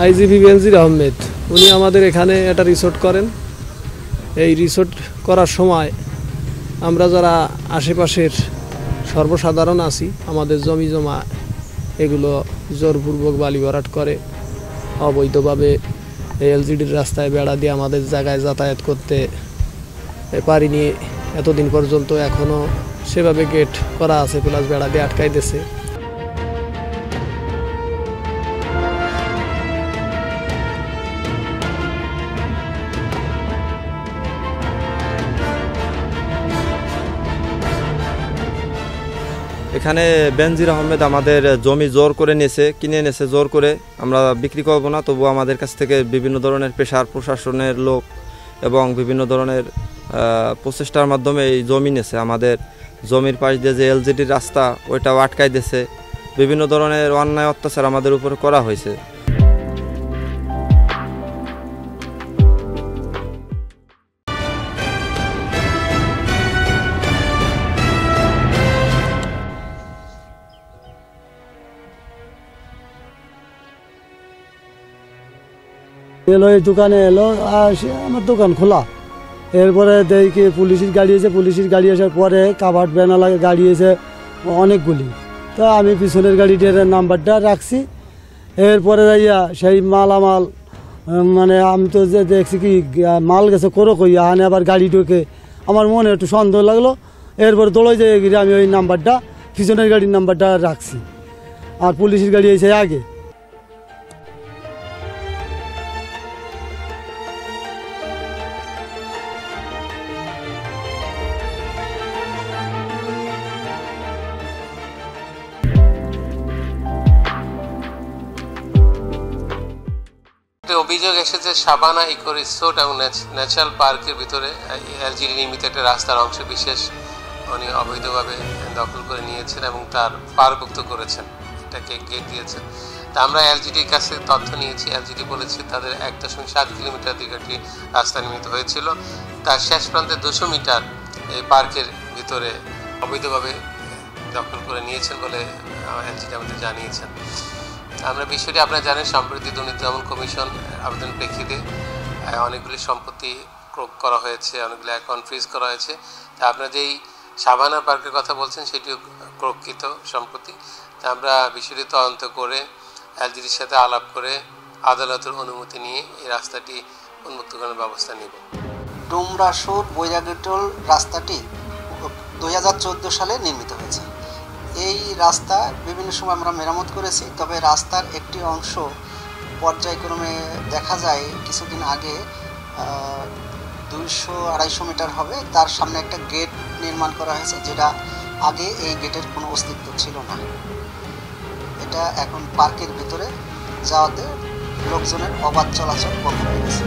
IGP বেনজির আহমেদ উনি আমাদের এখানে একটা রিসোর্ট করেন। এই রিসোর্ট করার সময় আমরা যারা আশেপাশের সর্বসাধারণ আছি, আমাদের জমি জমা এগুলো জোরপূর্বক বালি ভরাট করে অবৈধভাবে এলজিডির রাস্তায় বেড়া দিয়ে আমাদের জায়গায় যাতায়াত করতে পারিনি এতদিন পর্যন্ত। এখনও সেভাবে গেট করা আছে, প্লাস বেড়া দিয়ে আটকাই দিয়েছে। এখানে বেনজির আহমেদ আমাদের জমি জোর করে কিনে নিয়েছে জোর করে। আমরা বিক্রি করব না, তবু আমাদের কাছ থেকে বিভিন্ন ধরনের পেশার প্রশাসনের লোক এবং বিভিন্ন ধরনের প্রচেষ্টার মাধ্যমে এই জমি নিয়েছে। আমাদের জমির পাশ দিয়ে যে এলজিডির রাস্তা ওইটাও আটকাই দিয়েছে। বিভিন্ন ধরনের অন্যায় অত্যাচার আমাদের উপরে করা হয়েছে। এলো এই দোকানে এলো, আমার দোকান খোলা। এরপরে দেখি পুলিশের গাড়ি এসে, পুলিশের গাড়ি আসার পরে কাভার্ড ব্যানার লাগে গাড়ি এসে অনেকগুলি। তো আমি পিছনের গাড়িটার নাম্বারটা রাখছি। এরপরে যাইয়া সেই মালামাল মানে আমি তো যে দেখছি কি মাল গেছে করো কইয়া আনে আবার গাড়ি ঢোকে। আমার মনে একটু সন্দেহ লাগলো। এরপরে দৌড়ে যাই গিয়ে আমি ওই নাম্বারটা পিছনের গাড়ির নাম্বারটা রাখছি, আর পুলিশের গাড়ি এসে আগে। অভিযোগ এসেছে শাবানা ইকো রিসোর্ট এবং ন্যাচারাল পার্কের ভিতরে এলজিডি নির্মিত একটা রাস্তার অংশ বিশেষ উনি অবৈধভাবে দখল করে নিয়েছেন এবং তার পার্কভুক্ত করেছেন, এটাকে গেট দিয়েছেন। তা আমরা এলজিডির কাছে তথ্য নিয়েছি। এলজিডি বলেছে তাদের 1.7 কিলোমিটার দীর্ঘ একটি রাস্তা নির্মিত হয়েছিল, তার শেষ প্রান্তে 200 মিটার এই পার্কের ভিতরে অবৈধভাবে দখল করে নিয়েছেন বলে এলজিডি আমাদের জানিয়েছেন। আমরা বিষয়টি আপনারা জানেন, সম্প্রতি দুর্নীতি দমন কমিশন আবেদন প্রেক্ষিতে অনেকগুলি সম্পত্তি ক্রোক করা হয়েছে, অনেকগুলি অ্যাকাউন্ট ফ্রিজ করা হয়েছে। তা আপনারা যেই শাবানা পার্কের কথা বলছেন সেটিও ক্রোকৃত সম্পত্তি। তা আমরা বিষয়টি তদন্ত করে এলজিডির সাথে আলাপ করে আদালতের অনুমতি নিয়ে এই রাস্তাটি উন্মুক্ত করার ব্যবস্থা নেব। ডুমরাসুর বৈরাগীটোল রাস্তাটি 2014 সালে নির্মিত হয়েছে। এই রাস্তা বিভিন্ন সময় আমরা মেরামত করেছি, তবে রাস্তার একটি অংশ পর্যায়ক্রমে দেখা যায় কিছুদিন আগে 200-250 মিটার হবে, তার সামনে একটা গেট নির্মাণ করা হয়েছে, যেটা আগে এই গেটের কোনো অস্তিত্ব ছিল না। এটা এখন পার্কের ভিতরে যাওয়াতে লোকজনের অবাধ চলাচল বন্ধ হয়ে গেছে।